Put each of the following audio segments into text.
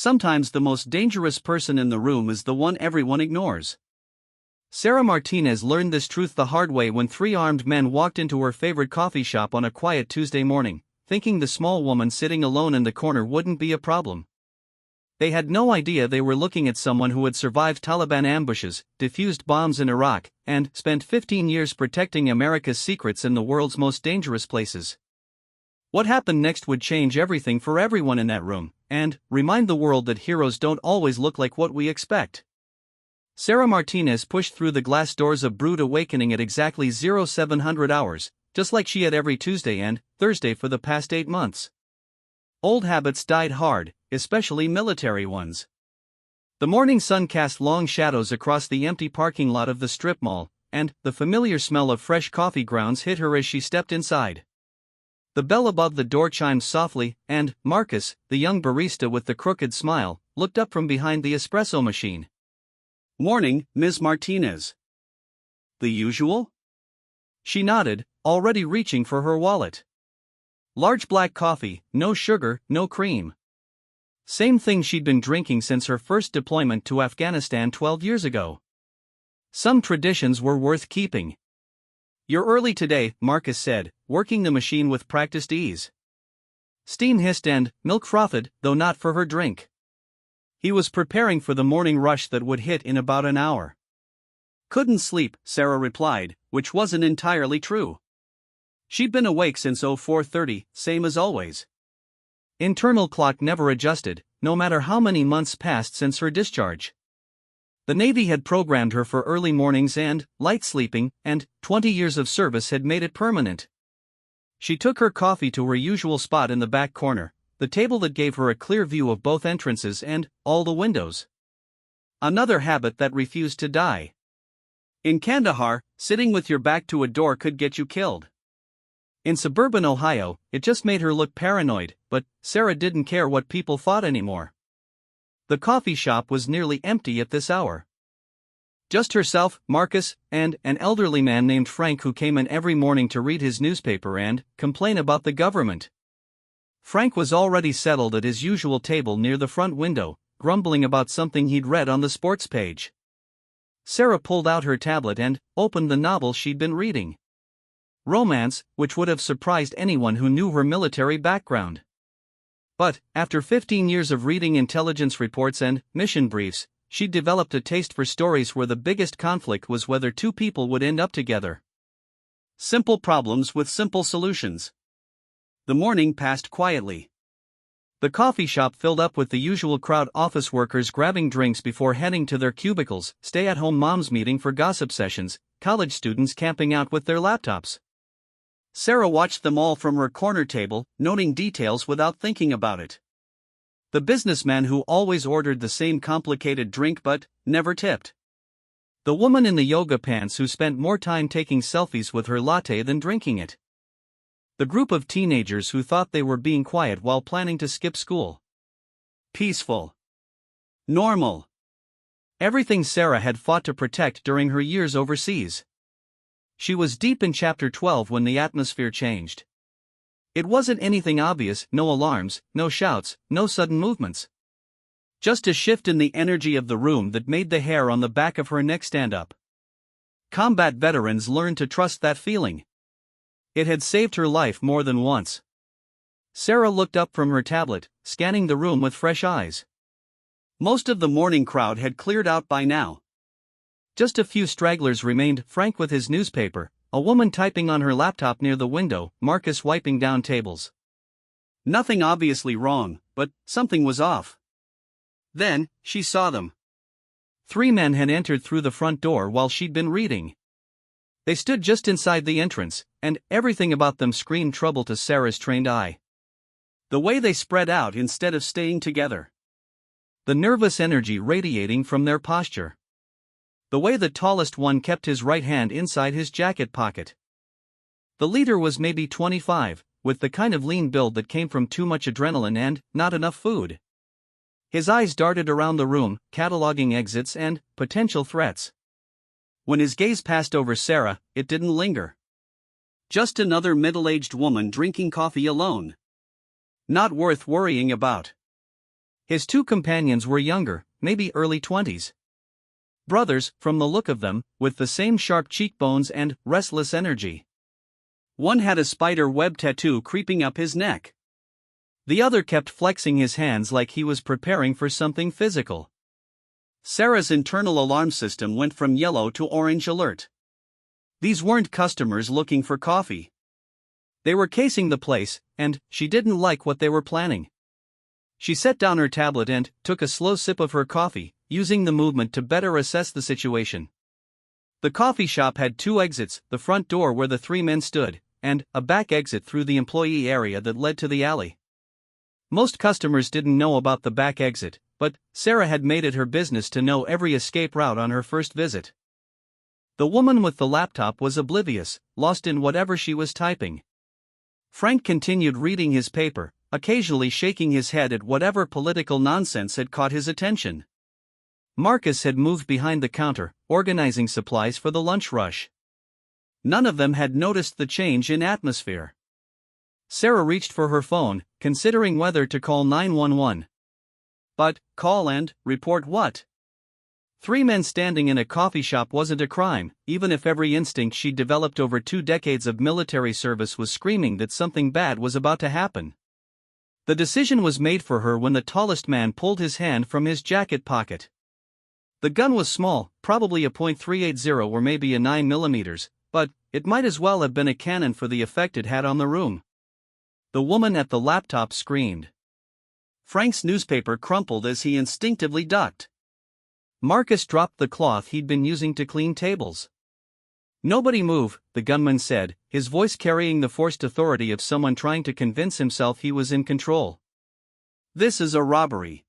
sometimes the most dangerous person in the room is the one everyone ignores. Sarah Martinez learned this truth the hard way when three armed men walked into her favorite coffee shop on a quiet Tuesday morning, thinking the small woman sitting alone in the corner wouldn't be a problem. They had no idea they were looking at someone who had survived Taliban ambushes, defused bombs in Iraq, and spent 15 years protecting America's secrets in the world's most dangerous places. What happened next would change everything for everyone in that room, and remind the world that heroes don't always look like what we expect. Sarah Martinez pushed through the glass doors of Brood Awakening at exactly 0700 hours, just like she had every Tuesday and Thursday for the past 8 months. Old habits died hard, especially military ones. The morning sun cast long shadows across the empty parking lot of the strip mall, and the familiar smell of fresh coffee grounds hit her as she stepped inside. The bell above the door chimed softly, and Marcus, the young barista with the crooked smile, looked up from behind the espresso machine. "Morning, Ms. Martinez." "The usual?" She nodded, already reaching for her wallet. Large black coffee, no sugar, no cream. Same thing she'd been drinking since her first deployment to Afghanistan 12 years ago. Some traditions were worth keeping. "You're early today," Marcus said, working the machine with practiced ease. Steam hissed and milk frothed, though not for her drink. He was preparing for the morning rush that would hit in about an hour. "Couldn't sleep," Sarah replied, which wasn't entirely true. She'd been awake since 04:30, same as always. Internal clock never adjusted, no matter how many months passed since her discharge. The Navy had programmed her for early mornings and light sleeping, and 20 years of service had made it permanent. She took her coffee to her usual spot in the back corner, the table that gave her a clear view of both entrances and all the windows. Another habit that refused to die. In Kandahar, sitting with your back to a door could get you killed. In suburban Ohio, it just made her look paranoid, but Sarah didn't care what people thought anymore. The coffee shop was nearly empty at this hour. Just herself, Marcus, and an elderly man named Frank who came in every morning to read his newspaper and complain about the government. Frank was already settled at his usual table near the front window, grumbling about something he'd read on the sports page. Sarah pulled out her tablet and opened the novel she'd been reading. Romance, which would have surprised anyone who knew her military background. But, after 15 years of reading intelligence reports and mission briefs, she'd developed a taste for stories where the biggest conflict was whether two people would end up together. Simple problems with simple solutions. The morning passed quietly. The coffee shop filled up with the usual crowd, office workers grabbing drinks before heading to their cubicles, stay-at-home moms meeting for gossip sessions, college students camping out with their laptops. Sarah watched them all from her corner table, noting details without thinking about it. The businessman who always ordered the same complicated drink but never tipped. The woman in the yoga pants who spent more time taking selfies with her latte than drinking it. The group of teenagers who thought they were being quiet while planning to skip school. Peaceful. Normal. Everything Sarah had fought to protect during her years overseas. She was deep in chapter 12 when the atmosphere changed. It wasn't anything obvious, no alarms, no shouts, no sudden movements. Just a shift in the energy of the room that made the hair on the back of her neck stand up. Combat veterans learned to trust that feeling. It had saved her life more than once. Sarah looked up from her tablet, scanning the room with fresh eyes. Most of the morning crowd had cleared out by now. Just a few stragglers remained, Frank with his newspaper, a woman typing on her laptop near the window, Marcus wiping down tables. Nothing obviously wrong, but something was off. Then, she saw them. 3 men had entered through the front door while she'd been reading. They stood just inside the entrance, and everything about them screamed trouble to Sarah's trained eye. The way they spread out instead of staying together. The nervous energy radiating from their posture. The way the tallest one kept his right hand inside his jacket pocket. The leader was maybe 25, with the kind of lean build that came from too much adrenaline and not enough food. His eyes darted around the room, cataloging exits and potential threats. When his gaze passed over Sarah, it didn't linger. Just another middle-aged woman drinking coffee alone. Not worth worrying about. His two companions were younger, maybe early 20s. Brothers, from the look of them, with the same sharp cheekbones and restless energy. One had a spider web tattoo creeping up his neck. The other kept flexing his hands like he was preparing for something physical. Sarah's internal alarm system went from yellow to orange alert. These weren't customers looking for coffee. They were casing the place, and she didn't like what they were planning. She set down her tablet and took a slow sip of her coffee, using the movement to better assess the situation. The coffee shop had two exits, the front door where the three men stood, and a back exit through the employee area that led to the alley. Most customers didn't know about the back exit, but Sarah had made it her business to know every escape route on her first visit. The woman with the laptop was oblivious, lost in whatever she was typing. Frank continued reading his paper, occasionally shaking his head at whatever political nonsense had caught his attention. Marcus had moved behind the counter, organizing supplies for the lunch rush. None of them had noticed the change in atmosphere. Sarah reached for her phone, considering whether to call 911. But, call and report what? Three men standing in a coffee shop wasn't a crime, even if every instinct she'd developed over 2 decades of military service was screaming that something bad was about to happen. The decision was made for her when the tallest man pulled his hand from his jacket pocket. The gun was small, probably a .380 or maybe a 9mm, but it might as well have been a cannon for the effect it had on the room. The woman at the laptop screamed. Frank's newspaper crumpled as he instinctively ducked. Marcus dropped the cloth he'd been using to clean tables. "Nobody move," the gunman said, his voice carrying the forced authority of someone trying to convince himself he was in control. "This is a robbery.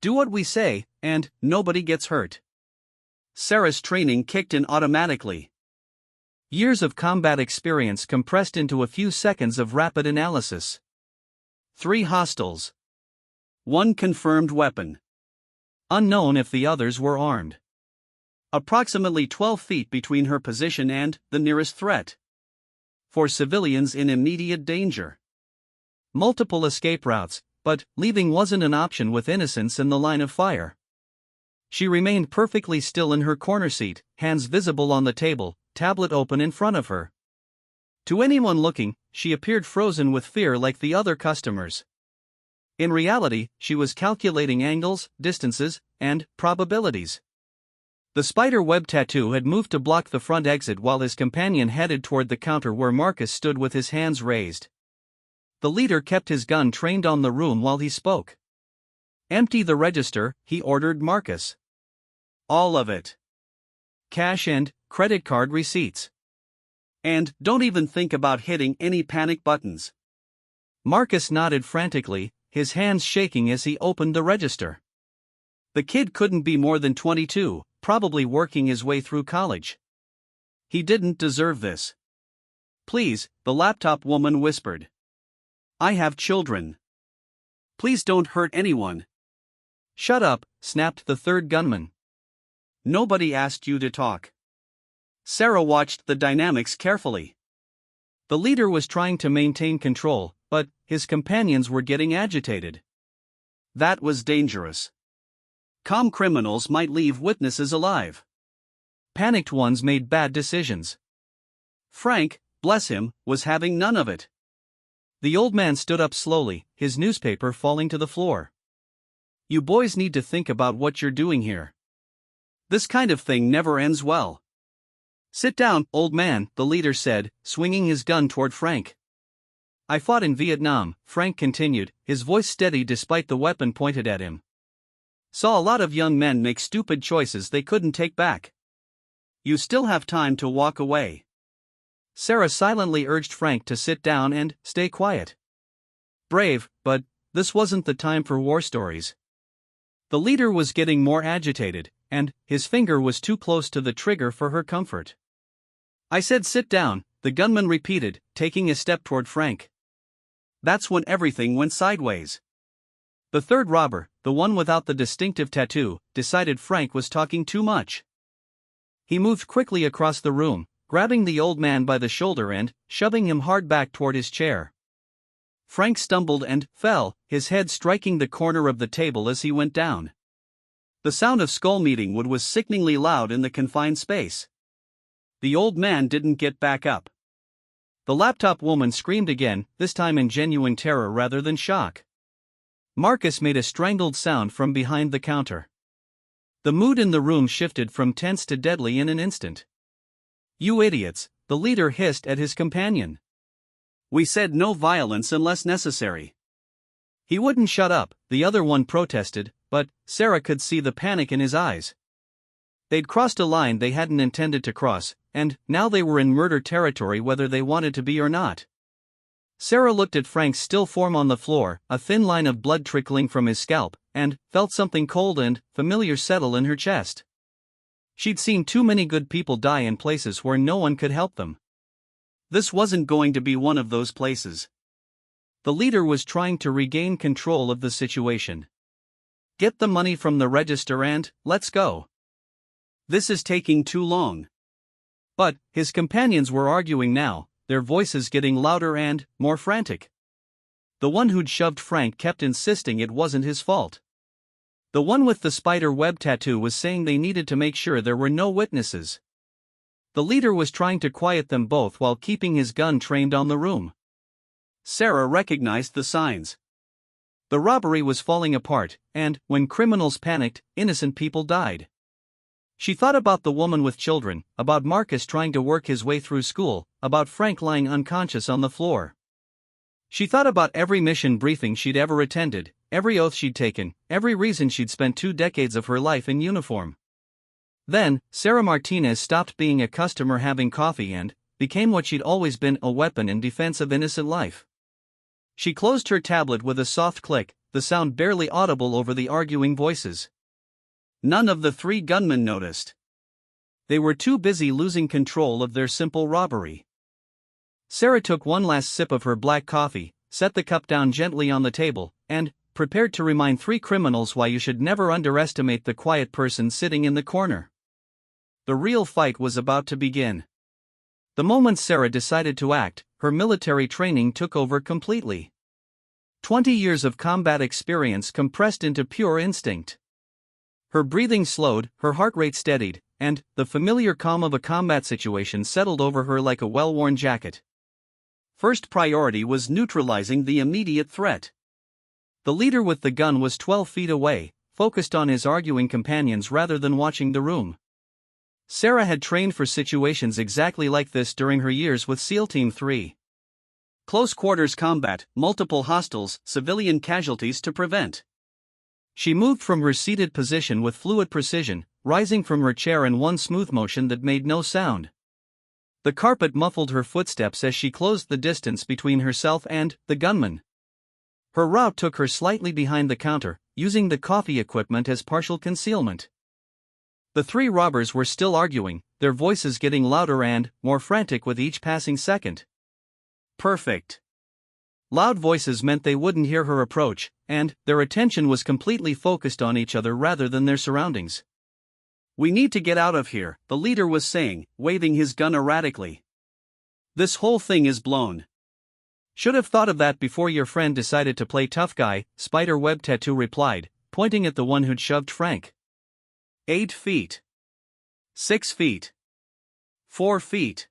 Do what we say, and nobody gets hurt." Sarah's training kicked in automatically. Years of combat experience compressed into a few seconds of rapid analysis. 3 hostiles. 1 confirmed weapon. Unknown if the others were armed. Approximately 12 feet between her position and the nearest threat. 4 civilians in immediate danger. Multiple escape routes, but leaving wasn't an option with innocents in the line of fire. She remained perfectly still in her corner seat, hands visible on the table, tablet open in front of her. To anyone looking, she appeared frozen with fear like the other customers. In reality, she was calculating angles, distances, and probabilities. The spider web tattoo had moved to block the front exit while his companion headed toward the counter where Marcus stood with his hands raised. The leader kept his gun trained on the room while he spoke. "Empty the register," he ordered Marcus. "All of it. Cash and credit card receipts. And don't even think about hitting any panic buttons." Marcus nodded frantically, his hands shaking as he opened the register. The kid couldn't be more than 22, probably working his way through college. He didn't deserve this. "Please," the laptop woman whispered. "I have children. Please don't hurt anyone." "Shut up," snapped the third gunman. "Nobody asked you to talk." Sarah watched the dynamics carefully. The leader was trying to maintain control, but his companions were getting agitated. That was dangerous. Calm criminals might leave witnesses alive. Panicked ones made bad decisions. Frank, bless him, was having none of it. The old man stood up slowly, his newspaper falling to the floor. "You boys need to think about what you're doing here. This kind of thing never ends well." "Sit down, old man," the leader said, swinging his gun toward Frank. "I fought in Vietnam," Frank continued, his voice steady despite the weapon pointed at him. "Saw a lot of young men make stupid choices they couldn't take back. You still have time to walk away." Sarah silently urged Frank to sit down and stay quiet. Brave, but this wasn't the time for war stories. The leader was getting more agitated, and his finger was too close to the trigger for her comfort. "I said sit down," the gunman repeated, taking a step toward Frank. That's when everything went sideways. The third robber, the one without the distinctive tattoo, decided Frank was talking too much. He moved quickly across the room, grabbing the old man by the shoulder and shoving him hard back toward his chair. Frank stumbled and fell, his head striking the corner of the table as he went down. The sound of skull meeting wood was sickeningly loud in the confined space. The old man didn't get back up. The laptop woman screamed again, this time in genuine terror rather than shock. Marcus made a strangled sound from behind the counter. The mood in the room shifted from tense to deadly in an instant. "You idiots," the leader hissed at his companion. "We said no violence unless necessary." He wouldn't shut up, the other one protested, but Sarah could see the panic in his eyes. They'd crossed a line they hadn't intended to cross, and now they were in murder territory whether they wanted to be or not. Sarah looked at Frank's still form on the floor, a thin line of blood trickling from his scalp, and felt something cold and familiar settle in her chest. She'd seen too many good people die in places where no one could help them. This wasn't going to be one of those places. The leader was trying to regain control of the situation. "Get the money from the register and let's go. This is taking too long." But his companions were arguing now, their voices getting louder and more frantic. The one who'd shoved Frank kept insisting it wasn't his fault. The one with the spider web tattoo was saying they needed to make sure there were no witnesses. The leader was trying to quiet them both while keeping his gun trained on the room. Sarah recognized the signs. The robbery was falling apart, and when criminals panicked, innocent people died. She thought about the woman with children, about Marcus trying to work his way through school, about Frank lying unconscious on the floor. She thought about every mission briefing she'd ever attended, every oath she'd taken, every reason she'd spent 2 decades of her life in uniform. Then, Sarah Martinez stopped being a customer having coffee and became what she'd always been, a weapon in defense of innocent life. She closed her tablet with a soft click, the sound barely audible over the arguing voices. None of the 3 gunmen noticed. They were too busy losing control of their simple robbery. Sarah took one last sip of her black coffee, set the cup down gently on the table, and prepared to remind 3 criminals why you should never underestimate the quiet person sitting in the corner. The real fight was about to begin. The moment Sarah decided to act, her military training took over completely. 20 years of combat experience compressed into pure instinct. Her breathing slowed, her heart rate steadied, and the familiar calm of a combat situation settled over her like a well-worn jacket. First priority was neutralizing the immediate threat. The leader with the gun was 12 feet away, focused on his arguing companions rather than watching the room. Sarah had trained for situations exactly like this during her years with SEAL Team 3. Close quarters combat, multiple hostiles, civilian casualties to prevent. She moved from her seated position with fluid precision, rising from her chair in one smooth motion that made no sound. The carpet muffled her footsteps as she closed the distance between herself and the gunman. Her route took her slightly behind the counter, using the coffee equipment as partial concealment. The 3 robbers were still arguing, their voices getting louder and more frantic with each passing second. Perfect. Loud voices meant they wouldn't hear her approach, and their attention was completely focused on each other rather than their surroundings. "We need to get out of here," the leader was saying, waving his gun erratically. "This whole thing is blown." "Should have thought of that before your friend decided to play tough guy," Spider Web Tattoo replied, pointing at the one who'd shoved Frank. 8 feet. 6 feet. 4 feet.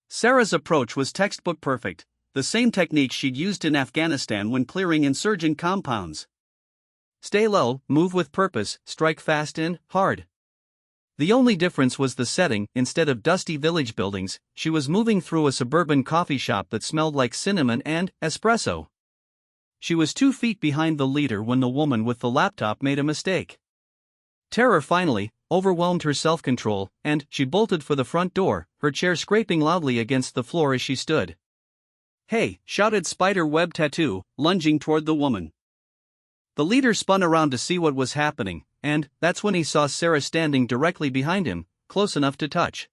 Sarah's approach was textbook perfect, the same technique she'd used in Afghanistan when clearing insurgent compounds. Stay low, move with purpose, strike fast and hard. The only difference was the setting. Instead of dusty village buildings, she was moving through a suburban coffee shop that smelled like cinnamon and espresso. She was 2 feet behind the leader when the woman with the laptop made a mistake. Terror finally overwhelmed her self-control, and she bolted for the front door, her chair scraping loudly against the floor as she stood. "Hey!" shouted Spider Web Tattoo, lunging toward the woman. The leader spun around to see what was happening, and that's when he saw Sarah standing directly behind him, close enough to touch.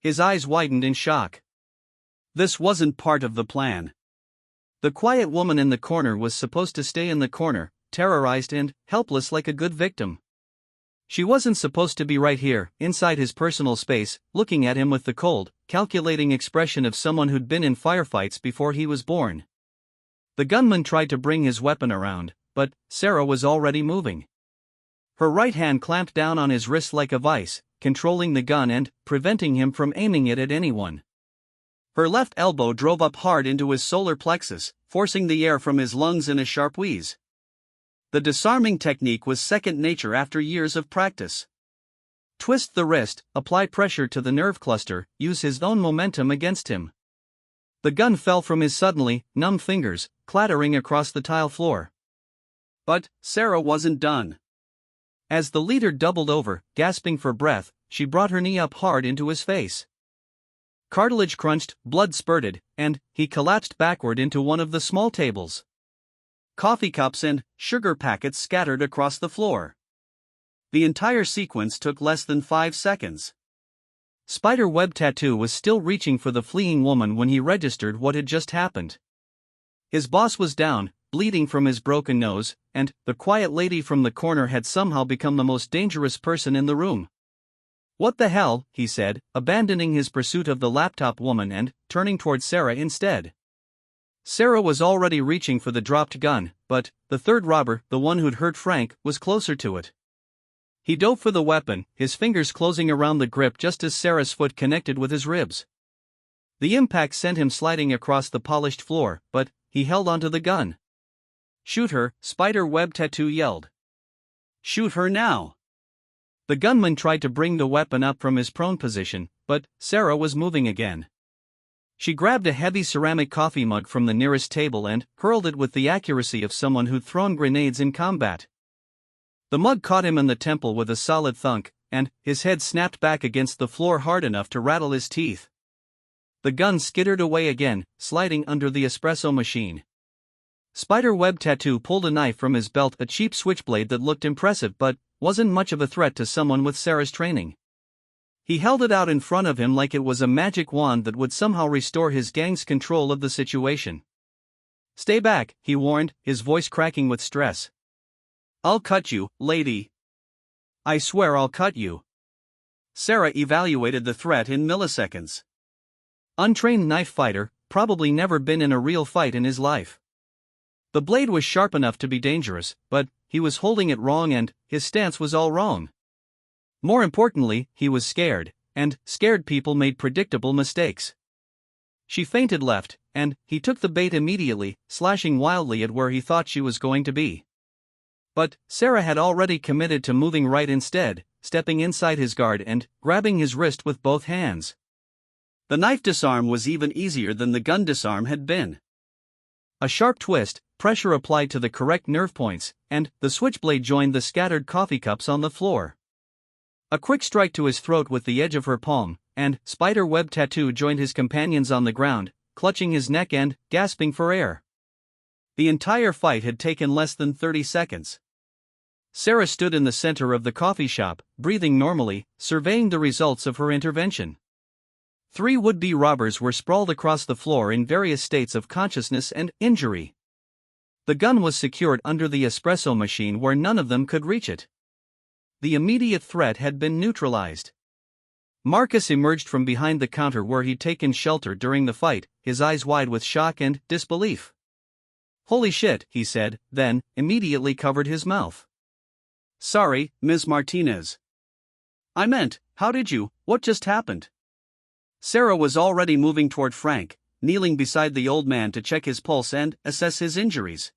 His eyes widened in shock. This wasn't part of the plan. The quiet woman in the corner was supposed to stay in the corner, terrorized and helpless like a good victim. She wasn't supposed to be right here, inside his personal space, looking at him with the cold, calculating expression of someone who'd been in firefights before he was born. The gunman tried to bring his weapon around, but Sarah was already moving. Her right hand clamped down on his wrist like a vice, controlling the gun and preventing him from aiming it at anyone. Her left elbow drove up hard into his solar plexus, forcing the air from his lungs in a sharp wheeze. The disarming technique was second nature after years of practice. Twist the wrist, apply pressure to the nerve cluster, use his own momentum against him. The gun fell from his suddenly numb fingers, clattering across the tile floor. But Sarah wasn't done. As the leader doubled over, gasping for breath, she brought her knee up hard into his face. Cartilage crunched, blood spurted, and he collapsed backward into one of the small tables. Coffee cups and sugar packets scattered across the floor. The entire sequence took less than 5 seconds. Spider Web Tattoo was still reaching for the fleeing woman when he registered what had just happened. His boss was down, bleeding from his broken nose, and the quiet lady from the corner had somehow become the most dangerous person in the room. "What the hell," he said, abandoning his pursuit of the laptop woman and turning toward Sarah instead. Sarah was already reaching for the dropped gun, but the third robber, the one who'd hurt Frank, was closer to it. He dove for the weapon, his fingers closing around the grip just as Sarah's foot connected with his ribs. The impact sent him sliding across the polished floor, but he held onto the gun. "Shoot her," Spider Web Tattoo yelled. "Shoot her now." The gunman tried to bring the weapon up from his prone position, but Sarah was moving again. She grabbed a heavy ceramic coffee mug from the nearest table and hurled it with the accuracy of someone who'd thrown grenades in combat. The mug caught him in the temple with a solid thunk, and his head snapped back against the floor hard enough to rattle his teeth. The gun skittered away again, sliding under the espresso machine. Spider Web Tattoo pulled a knife from his belt, a cheap switchblade that looked impressive but wasn't much of a threat to someone with Sarah's training. He held it out in front of him like it was a magic wand that would somehow restore his gang's control of the situation. "Stay back," he warned, his voice cracking with stress. "I'll cut you, lady. I swear I'll cut you." Sarah evaluated the threat in milliseconds. Untrained knife fighter, probably never been in a real fight in his life. The blade was sharp enough to be dangerous, but he was holding it wrong and his stance was all wrong. More importantly, he was scared, and scared people made predictable mistakes. She feinted left, and he took the bait immediately, slashing wildly at where he thought she was going to be. But Sarah had already committed to moving right instead, stepping inside his guard and grabbing his wrist with both hands. The knife disarm was even easier than the gun disarm had been. A sharp twist, pressure applied to the correct nerve points, and the switchblade joined the scattered coffee cups on the floor. A quick strike to his throat with the edge of her palm, and Spider Web Tattoo joined his companions on the ground, clutching his neck and gasping for air. The entire fight had taken less than 30 seconds. Sarah stood in the center of the coffee shop, breathing normally, surveying the results of her intervention. 3 would-be robbers were sprawled across the floor in various states of consciousness and injury. The gun was secured under the espresso machine where none of them could reach it. The immediate threat had been neutralized. Marcus emerged from behind the counter where he'd taken shelter during the fight, his eyes wide with shock and disbelief. "Holy shit," he said, then immediately covered his mouth. "Sorry, Ms. Martinez. I meant, what just happened?" Sarah was already moving toward Frank, kneeling beside the old man to check his pulse and assess his injuries.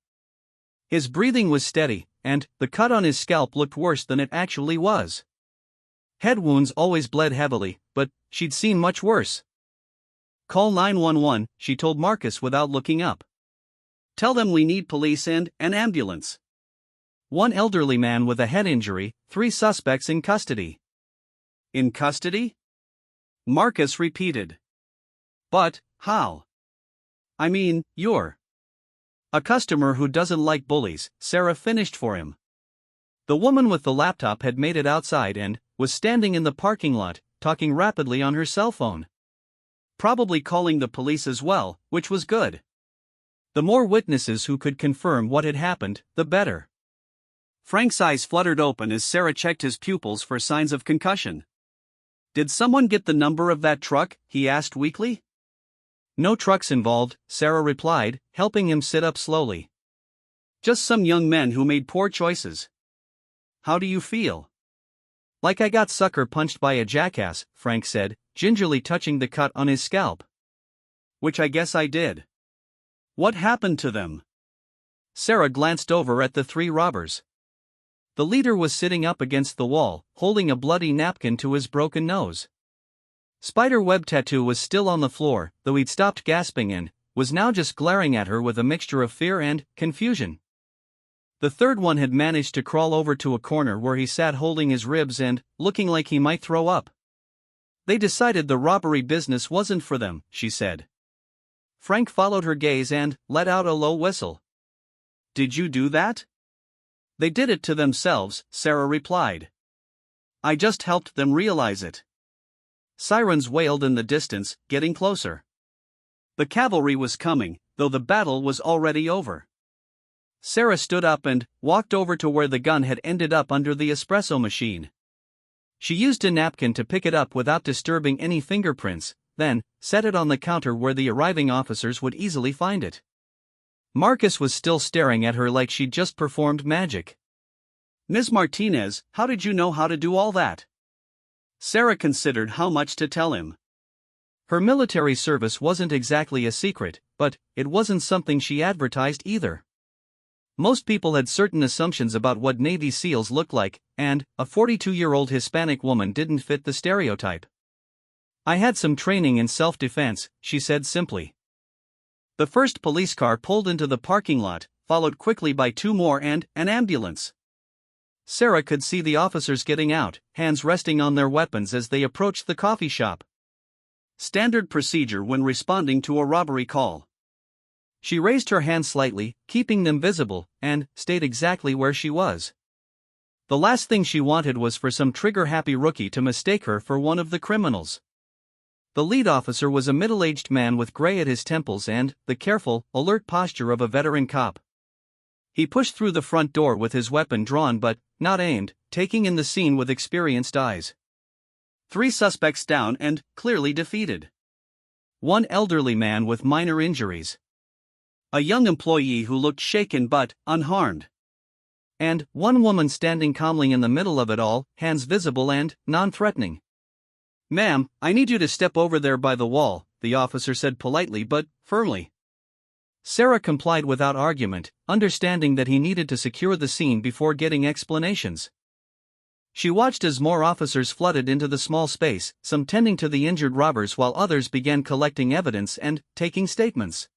His breathing was steady, and the cut on his scalp looked worse than it actually was. Head wounds always bled heavily, but she'd seen much worse. "Call 911, she told Marcus without looking up. "Tell them we need police and an ambulance." 1 elderly man with a head injury, 3 suspects in custody. "In custody?" Marcus repeated. "But how? I mean, you're a customer who doesn't like bullies," Sarah finished for him. The woman with the laptop had made it outside and was standing in the parking lot, talking rapidly on her cell phone. Probably calling the police as well, which was good. The more witnesses who could confirm what had happened, the better. Frank's eyes fluttered open as Sarah checked his pupils for signs of concussion. "Did someone get the number of that truck?" he asked weakly. No trucks involved, Sarah replied, helping him sit up slowly. Just some young men who made poor choices. How do you feel? Like I got sucker punched by a jackass, Frank said, gingerly touching the cut on his scalp. Which I guess I did. What happened to them? Sarah glanced over at the three robbers. The leader was sitting up against the wall, holding a bloody napkin to his broken nose. Spiderweb Tattoo was still on the floor, though he'd stopped gasping and was now just glaring at her with a mixture of fear and confusion. The third one had managed to crawl over to a corner where he sat holding his ribs and looking like he might throw up. They decided the robbery business wasn't for them, she said. Frank followed her gaze and let out a low whistle. Did you do that? They did it to themselves, Sarah replied. I just helped them realize it. Sirens wailed in the distance, getting closer. The cavalry was coming, though the battle was already over. Sarah stood up and walked over to where the gun had ended up under the espresso machine. She used a napkin to pick it up without disturbing any fingerprints, then set it on the counter where the arriving officers would easily find it. Marcus was still staring at her like she'd just performed magic. Ms. Martinez, how did you know how to do all that? Sarah considered how much to tell him. Her military service wasn't exactly a secret, but it wasn't something she advertised either. Most people had certain assumptions about what Navy SEALs looked like, and a 42-year-old Hispanic woman didn't fit the stereotype. I had some training in self-defense, she said simply. The first police car pulled into the parking lot, followed quickly by two more and an ambulance. Sarah could see the officers getting out, hands resting on their weapons as they approached the coffee shop. Standard procedure when responding to a robbery call. She raised her hands slightly, keeping them visible, and stayed exactly where she was. The last thing she wanted was for some trigger-happy rookie to mistake her for one of the criminals. The lead officer was a middle-aged man with gray at his temples and the careful, alert posture of a veteran cop. He pushed through the front door with his weapon drawn but not aimed, taking in the scene with experienced eyes. 3 suspects down and clearly defeated. One elderly man with minor injuries. A young employee who looked shaken but unharmed. And one woman standing calmly in the middle of it all, hands visible and non-threatening. Ma'am, I need you to step over there by the wall, the officer said politely but firmly. Sarah complied without argument, understanding that he needed to secure the scene before getting explanations. She watched as more officers flooded into the small space, some tending to the injured robbers while others began collecting evidence and taking statements.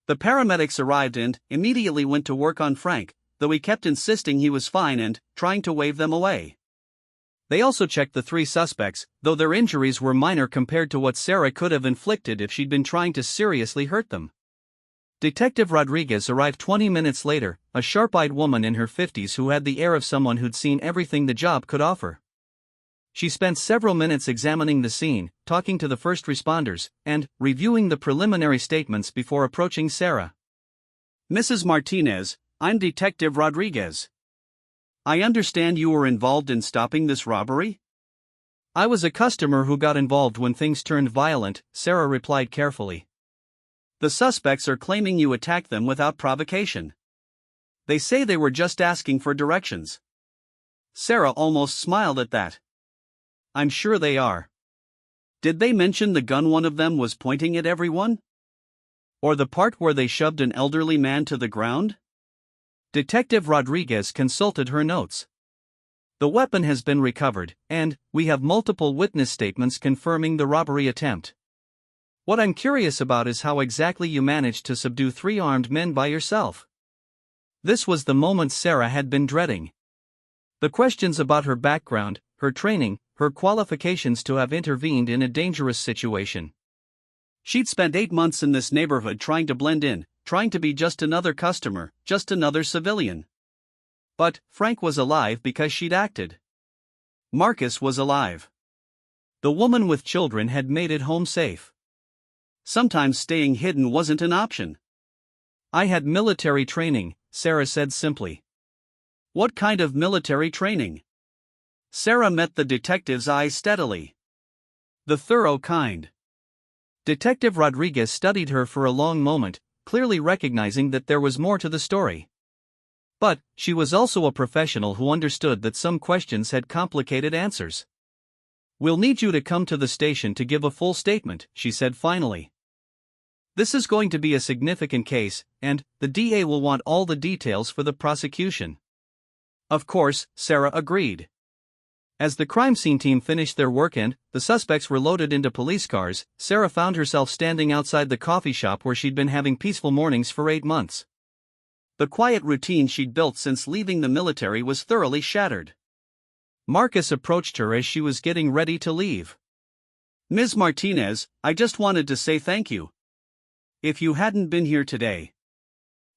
The paramedics arrived and immediately went to work on Frank, though he kept insisting he was fine and trying to wave them away. They also checked the 3 suspects, though their injuries were minor compared to what Sarah could have inflicted if she'd been trying to seriously hurt them. Detective Rodriguez arrived 20 minutes later, a sharp-eyed woman in her 50s who had the air of someone who'd seen everything the job could offer. She spent several minutes examining the scene, talking to the first responders, and reviewing the preliminary statements before approaching Sarah. Mrs. Martinez, I'm Detective Rodriguez. I understand you were involved in stopping this robbery? I was a customer who got involved when things turned violent, Sarah replied carefully. The suspects are claiming you attacked them without provocation. They say they were just asking for directions. Sarah almost smiled at that. I'm sure they are. Did they mention the gun one of them was pointing at everyone? Or the part where they shoved an elderly man to the ground? Detective Rodriguez consulted her notes. The weapon has been recovered, and we have multiple witness statements confirming the robbery attempt. What I'm curious about is how exactly you managed to subdue 3 armed men by yourself. This was the moment Sarah had been dreading. The questions about her background, her training, her qualifications to have intervened in a dangerous situation. She'd spent 8 months in this neighborhood trying to blend in, trying to be just another customer, just another civilian. But Frank was alive because she'd acted. Marcus was alive. The woman with children had made it home safe. Sometimes staying hidden wasn't an option. I had military training, Sarah said simply. What kind of military training? Sarah met the detective's eyes steadily. The thorough kind. Detective Rodriguez studied her for a long moment, clearly recognizing that there was more to the story. But she was also a professional who understood that some questions had complicated answers. "We'll need you to come to the station to give a full statement," she said finally. "This is going to be a significant case, and the DA will want all the details for the prosecution." Of course, Sarah agreed. As the crime scene team finished their work and the suspects were loaded into police cars, Sarah found herself standing outside the coffee shop where she'd been having peaceful mornings for 8 months. The quiet routine she'd built since leaving the military was thoroughly shattered. Marcus approached her as she was getting ready to leave. "Ms. Martinez, I just wanted to say thank you. If you hadn't been here today,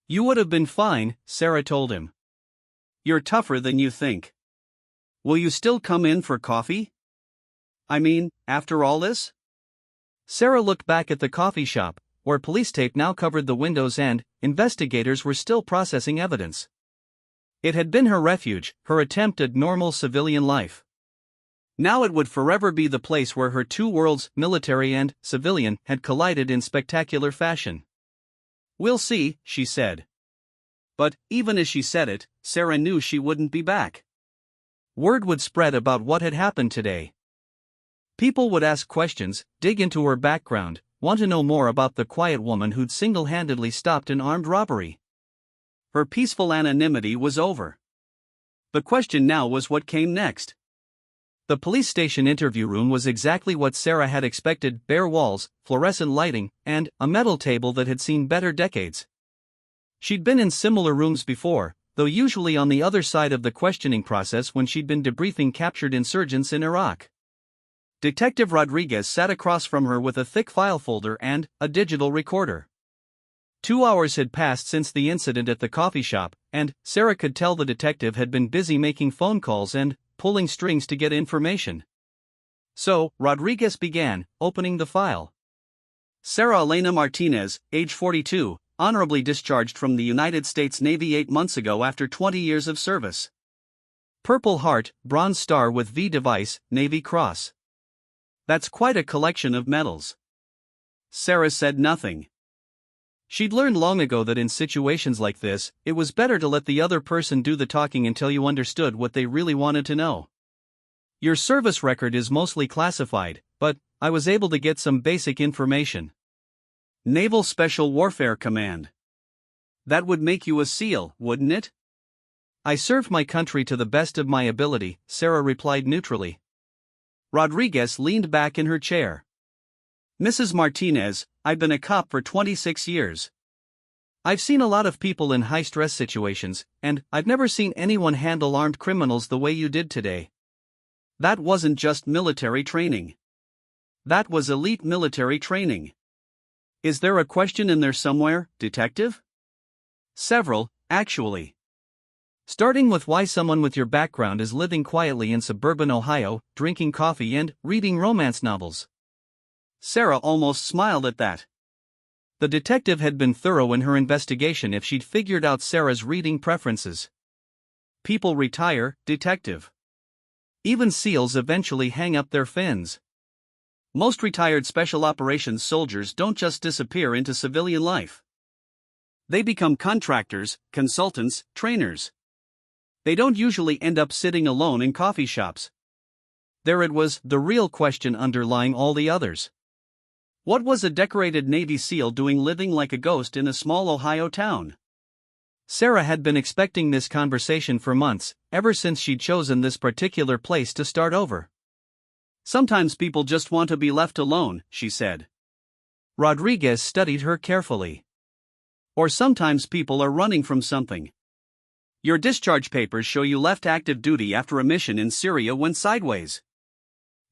you would have been fine," Sarah told him. "You're tougher than you think. Will you still come in for coffee? I mean, after all this?" Sarah looked back at the coffee shop, where police tape now covered the windows and investigators were still processing evidence. It had been her refuge, her attempt at normal civilian life. Now it would forever be the place where her two worlds, military and civilian, had collided in spectacular fashion. "We'll see," she said. But even as she said it, Sarah knew she wouldn't be back. Word would spread about what had happened today. People would ask questions, dig into her background, want to know more about the quiet woman who'd single-handedly stopped an armed robbery. Her peaceful anonymity was over. The question now was what came next. The police station interview room was exactly what Sarah had expected: bare walls, fluorescent lighting, and a metal table that had seen better decades. She'd been in similar rooms before, though usually on the other side of the questioning process when she'd been debriefing captured insurgents in Iraq. Detective Rodriguez sat across from her with a thick file folder and a digital recorder. 2 hours had passed since the incident at the coffee shop, and Sarah could tell the detective had been busy making phone calls and pulling strings to get information. So, Rodriguez began, opening the file. "Sarah Elena Martinez, age 42, honorably discharged from the United States Navy 8 months ago after 20 years of service. Purple Heart, Bronze Star with V device, Navy Cross. That's quite a collection of medals." Sarah said nothing. She'd learned long ago that in situations like this, it was better to let the other person do the talking until you understood what they really wanted to know. "Your service record is mostly classified, but I was able to get some basic information. Naval Special Warfare Command. That would make you a SEAL, wouldn't it?" "I served my country to the best of my ability," Sarah replied neutrally. Rodriguez leaned back in her chair. "Mrs. Martinez, I've been a cop for 26 years. I've seen a lot of people in high-stress situations, and I've never seen anyone handle armed criminals the way you did today. That wasn't just military training. That was elite military training. Is there a question in there somewhere, detective?" "Several, actually. Starting with why someone with your background is living quietly in suburban Ohio, drinking coffee and reading romance novels." Sarah almost smiled at that. The detective had been thorough in her investigation if she'd figured out Sarah's reading preferences. People retire, detective. Even SEALs eventually hang up their fins. Most retired special operations soldiers don't just disappear into civilian life. They become contractors, consultants, trainers. They don't usually end up sitting alone in coffee shops. There it was, the real question underlying all the others. What was a decorated Navy SEAL doing living like a ghost in a small Ohio town? Sarah had been expecting this conversation for months, ever since she'd chosen this particular place to start over. "Sometimes people just want to be left alone," she said. Rodriguez studied her carefully. "Or sometimes people are running from something. Your discharge papers show you left active duty after a mission in Syria went sideways.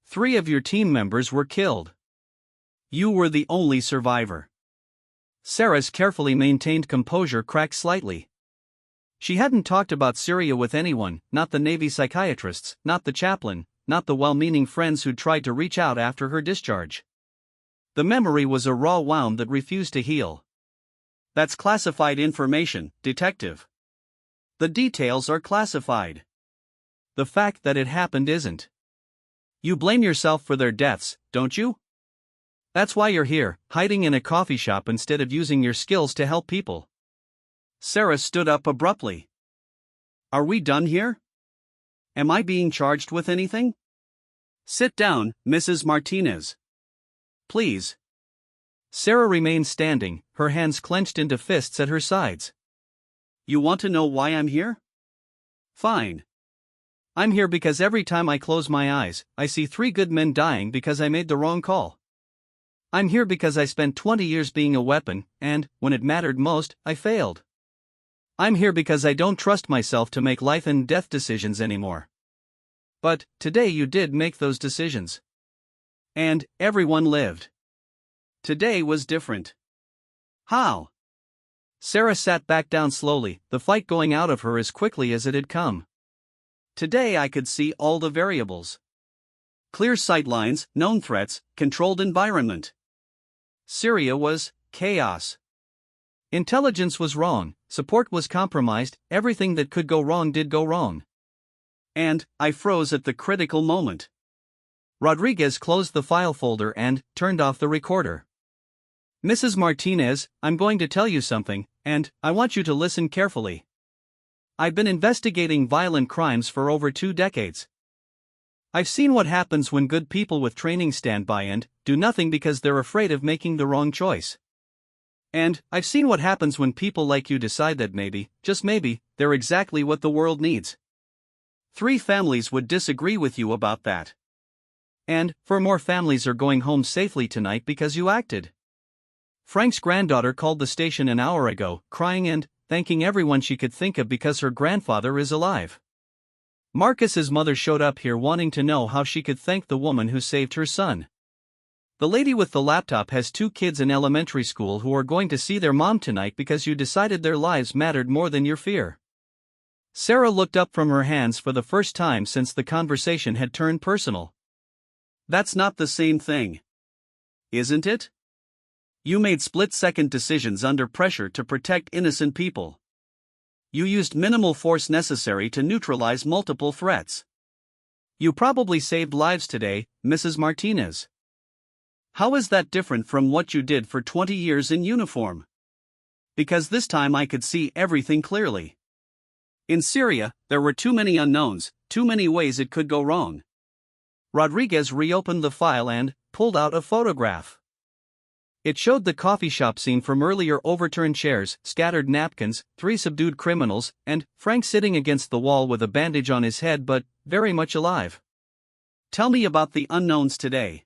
3 of your team members were killed. You were the only survivor." Sarah's carefully maintained composure cracked slightly. She hadn't talked about Syria with anyone, not the Navy psychiatrists, not the chaplain, not the well-meaning friends who'd tried to reach out after her discharge. The memory was a raw wound that refused to heal. "That's classified information, detective. The details are classified. The fact that it happened isn't. You blame yourself for their deaths, don't you?" That's why you're here, hiding in a coffee shop instead of using your skills to help people. Sarah stood up abruptly. Are we done here? Am I being charged with anything? Sit down, Mrs. Martinez. Please. Sarah remained standing, her hands clenched into fists at her sides. You want to know why I'm here? Fine. I'm here because every time I close my eyes, I see 3 good men dying because I made the wrong call. I'm here because I spent 20 years being a weapon, and, when it mattered most, I failed. I'm here because I don't trust myself to make life and death decisions anymore. But, today you did make those decisions. And, everyone lived. Today was different. How? Sarah sat back down slowly, the fight going out of her as quickly as it had come. Today I could see all the variables. Clear sightlines, known threats, controlled environment. Syria was chaos. Intelligence was wrong, support was compromised, everything that could go wrong did go wrong. And, I froze at the critical moment. Rodriguez closed the file folder and turned off the recorder. Mrs. Martinez, I'm going to tell you something, and I want you to listen carefully. I've been investigating violent crimes for over 2 decades. I've seen what happens when good people with training stand by and do nothing because they're afraid of making the wrong choice. And I've seen what happens when people like you decide that maybe, just maybe, they're exactly what the world needs. 3 families would disagree with you about that. And 4 more families are going home safely tonight because you acted. Frank's granddaughter called the station an hour ago, crying and thanking everyone she could think of because her grandfather is alive. Marcus's mother showed up here wanting to know how she could thank the woman who saved her son. The lady with the laptop has 2 kids in elementary school who are going to see their mom tonight because you decided their lives mattered more than your fear. Sarah looked up from her hands for the first time since the conversation had turned personal. That's not the same thing. Isn't it? You made split-second decisions under pressure to protect innocent people. You used minimal force necessary to neutralize multiple threats. You probably saved lives today, Mrs. Martinez. How is that different from what you did for 20 years in uniform? Because this time I could see everything clearly. In Syria, there were too many unknowns, too many ways it could go wrong. Rodriguez reopened the file and pulled out a photograph. It showed the coffee shop scene from earlier: overturned chairs, scattered napkins, 3 subdued criminals, and Frank sitting against the wall with a bandage on his head but very much alive. Tell me about the unknowns today.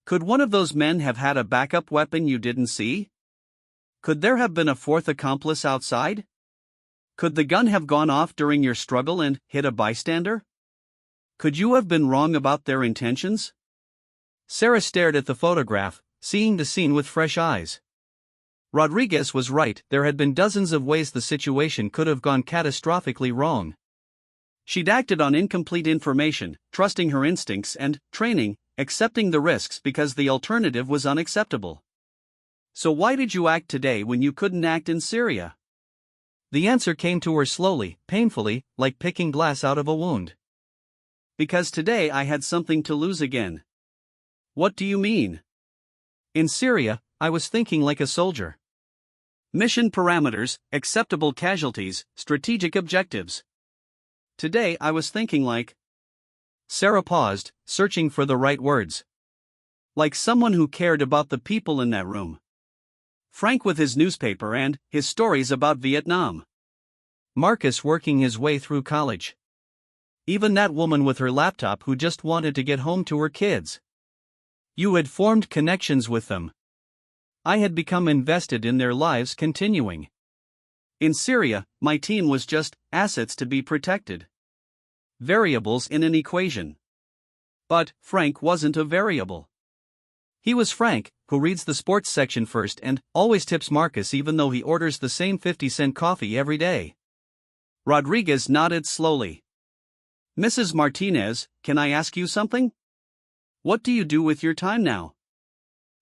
Could one of those men have had a backup weapon you didn't see? Could there have been a 4th accomplice outside? Could the gun have gone off during your struggle and hit a bystander? Could you have been wrong about their intentions? Sarah stared at the photograph, seeing the scene with fresh eyes. Rodriguez was right, there had been dozens of ways the situation could have gone catastrophically wrong. She'd acted on incomplete information, trusting her instincts and training, accepting the risks because the alternative was unacceptable. So why did you act today when you couldn't act in Syria? The answer came to her slowly, painfully, like picking glass out of a wound. Because today I had something to lose again. What do you mean? In Syria, I was thinking like a soldier. Mission parameters, acceptable casualties, strategic objectives. Today I was thinking like... Sarah paused, searching for the right words. Like someone who cared about the people in that room. Frank with his newspaper and his stories about Vietnam. Marcus working his way through college. Even that woman with her laptop who just wanted to get home to her kids. You had formed connections with them. I had become invested in their lives continuing. In Syria, my team was just assets to be protected. Variables in an equation. But Frank wasn't a variable. He was Frank, who reads the sports section first and always tips Marcus even though he orders the same 50-cent coffee every day. Rodriguez nodded slowly. Mrs. Martinez, can I ask you something? What do you do with your time now?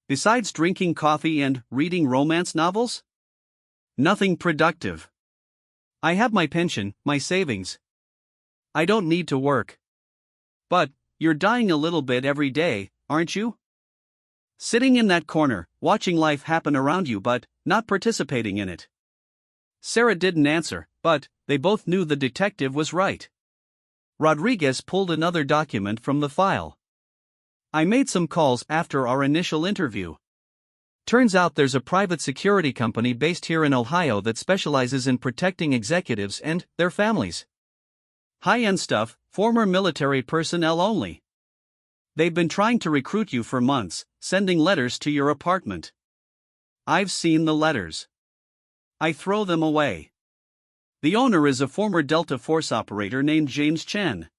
Besides drinking coffee and reading romance novels? Nothing productive. I have my pension, my savings. I don't need to work. But, you're dying a little bit every day, aren't you? Sitting in that corner, watching life happen around you but not participating in it. Sarah didn't answer, but they both knew the detective was right. Rodriguez pulled another document from the file. I made some calls after our initial interview. Turns out there's a private security company based here in Ohio that specializes in protecting executives and their families. High-end stuff, former military personnel only. They've been trying to recruit you for months, sending letters to your apartment. I've seen the letters. I throw them away. The owner is a former Delta Force operator named James Chen.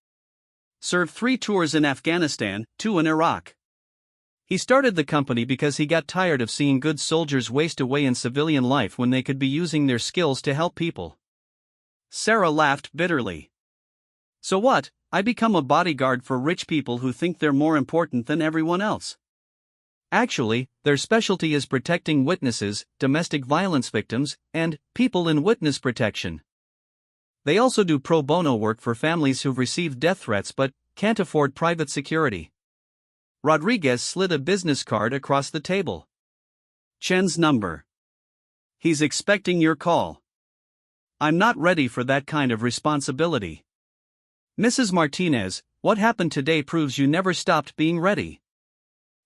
Served 3 tours in Afghanistan, 2 in Iraq. He started the company because he got tired of seeing good soldiers waste away in civilian life when they could be using their skills to help people. Sarah laughed bitterly. So what? I become a bodyguard for rich people who think they're more important than everyone else. Actually, their specialty is protecting witnesses, domestic violence victims, and people in witness protection. They also do pro bono work for families who've received death threats but can't afford private security. Rodriguez slid a business card across the table. Chen's number. He's expecting your call. I'm not ready for that kind of responsibility. Mrs. Martinez, what happened today proves you never stopped being ready.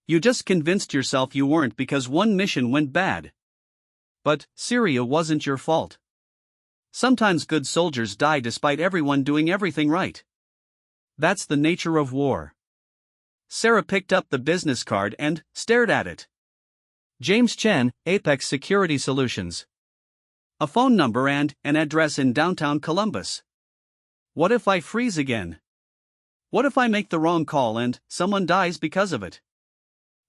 You just convinced yourself you weren't because one mission went bad. But Syria wasn't your fault. Sometimes good soldiers die despite everyone doing everything right. That's the nature of war. Sarah picked up the business card and stared at it. James Chen, Apex Security Solutions. A phone number and an address in downtown Columbus. What if I freeze again? What if I make the wrong call and someone dies because of it?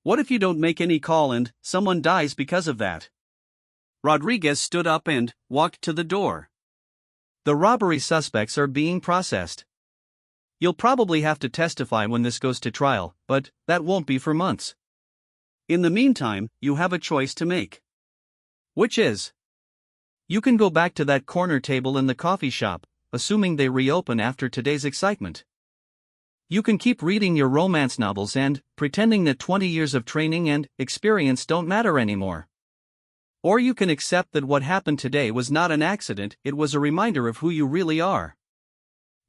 What if you don't make any call and someone dies because of that? Rodriguez stood up and walked to the door. The robbery suspects are being processed. You'll probably have to testify when this goes to trial, but that won't be for months. In the meantime, you have a choice to make. Which is? You can go back to that corner table in the coffee shop, assuming they reopen after today's excitement. You can keep reading your romance novels and pretending that 20 years of training and experience don't matter anymore. Or you can accept that what happened today was not an accident, it was a reminder of who you really are.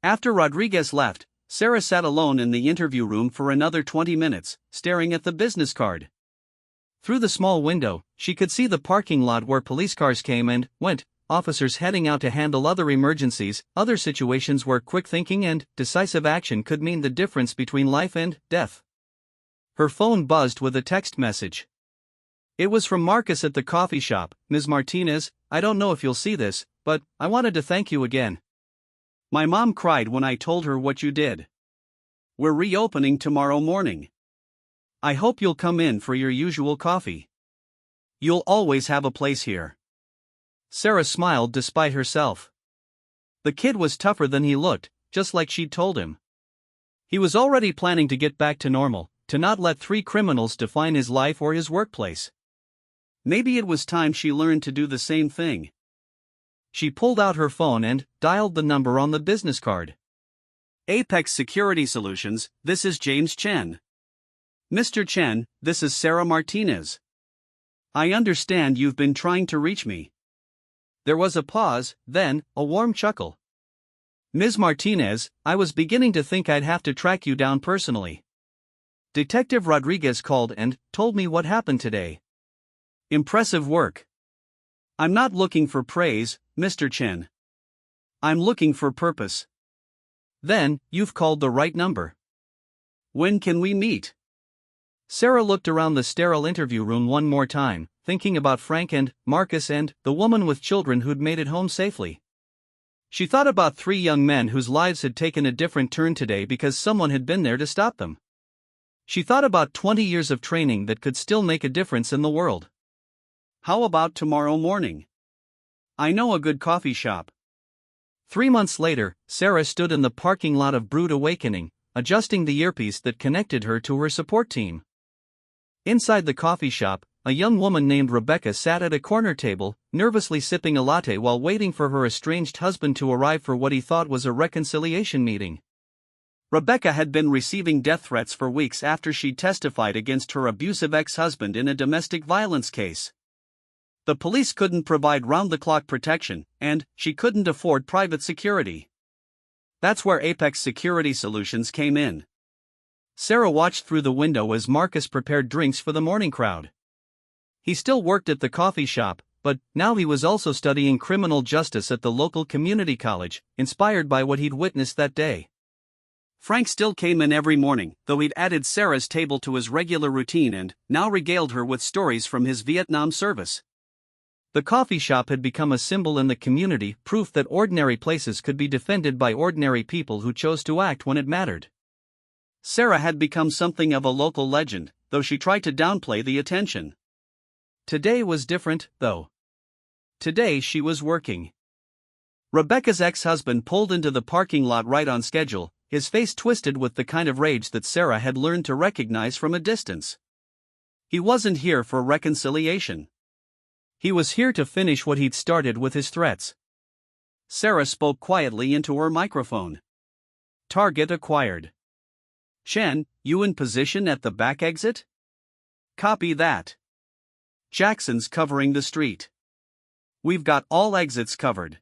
After Rodriguez left, Sarah sat alone in the interview room for another 20 minutes, staring at the business card. Through the small window, she could see the parking lot where police cars came and went, officers heading out to handle other emergencies, other situations where quick thinking and decisive action could mean the difference between life and death. Her phone buzzed with a text message. It was from Marcus at the coffee shop. Ms. Martinez, I don't know if you'll see this, but I wanted to thank you again. My mom cried when I told her what you did. We're reopening tomorrow morning. I hope you'll come in for your usual coffee. You'll always have a place here. Sarah smiled despite herself. The kid was tougher than he looked, just like she'd told him. He was already planning to get back to normal, to not let 3 criminals define his life or his workplace. Maybe it was time she learned to do the same thing. She pulled out her phone and dialed the number on the business card. Apex Security Solutions, this is James Chen. Mr. Chen, this is Sarah Martinez. I understand you've been trying to reach me. There was a pause, then a warm chuckle. Ms. Martinez, I was beginning to think I'd have to track you down personally. Detective Rodriguez called and told me what happened today. Impressive work. I'm not looking for praise, Mr. Chen. I'm looking for purpose. Then, you've called the right number. When can we meet? Sarah looked around the sterile interview room one more time, thinking about Frank and Marcus and the woman with children who'd made it home safely. She thought about 3 young men whose lives had taken a different turn today because someone had been there to stop them. She thought about 20 years of training that could still make a difference in the world. How about tomorrow morning? I know a good coffee shop. 3 months later, Sarah stood in the parking lot of Brood Awakening, adjusting the earpiece that connected her to her support team. Inside the coffee shop, a young woman named Rebecca sat at a corner table, nervously sipping a latte while waiting for her estranged husband to arrive for what he thought was a reconciliation meeting. Rebecca had been receiving death threats for weeks after she testified against her abusive ex-husband in a domestic violence case. The police couldn't provide round-the-clock protection, and she couldn't afford private security. That's where Apex Security Solutions came in. Sarah watched through the window as Marcus prepared drinks for the morning crowd. He still worked at the coffee shop, but now he was also studying criminal justice at the local community college, inspired by what he'd witnessed that day. Frank still came in every morning, though he'd added Sarah's table to his regular routine and now regaled her with stories from his Vietnam service. The coffee shop had become a symbol in the community, proof that ordinary places could be defended by ordinary people who chose to act when it mattered. Sarah had become something of a local legend, though she tried to downplay the attention. Today was different, though. Today she was working. Rebecca's ex-husband pulled into the parking lot right on schedule, his face twisted with the kind of rage that Sarah had learned to recognize from a distance. He wasn't here for reconciliation. He was here to finish what he'd started with his threats. Sarah spoke quietly into her microphone. Target acquired. Chen, you in position at the back exit? Copy that. Jackson's covering the street. We've got all exits covered.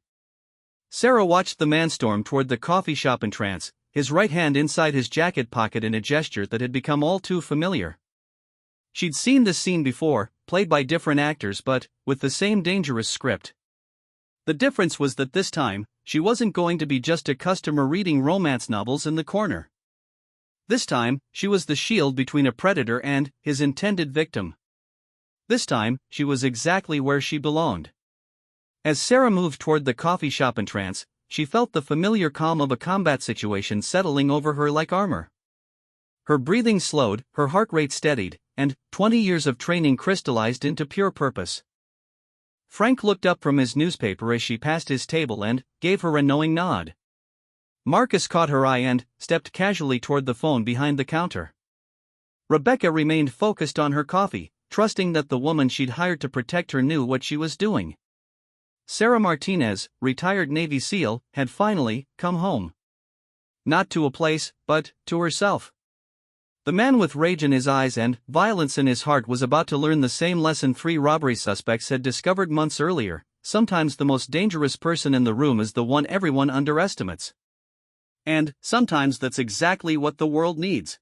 Sarah watched the man storm toward the coffee shop in trance, his right hand inside his jacket pocket in a gesture that had become all too familiar. She'd seen this scene before, played by different actors but with the same dangerous script. The difference was that this time, she wasn't going to be just a customer reading romance novels in the corner. This time, she was the shield between a predator and his intended victim. This time, she was exactly where she belonged. As Sarah moved toward the coffee shop in trance, she felt the familiar calm of a combat situation settling over her like armor. Her breathing slowed, her heart rate steadied, and 20 years of training crystallized into pure purpose. Frank looked up from his newspaper as she passed his table and gave her a knowing nod. Marcus caught her eye and stepped casually toward the phone behind the counter. Rebecca remained focused on her coffee, trusting that the woman she'd hired to protect her knew what she was doing. Sarah Martinez, retired Navy SEAL, had finally come home. Not to a place, but to herself. The man with rage in his eyes and violence in his heart was about to learn the same lesson 3 robbery suspects had discovered months earlier: sometimes the most dangerous person in the room is the one everyone underestimates. And sometimes that's exactly what the world needs.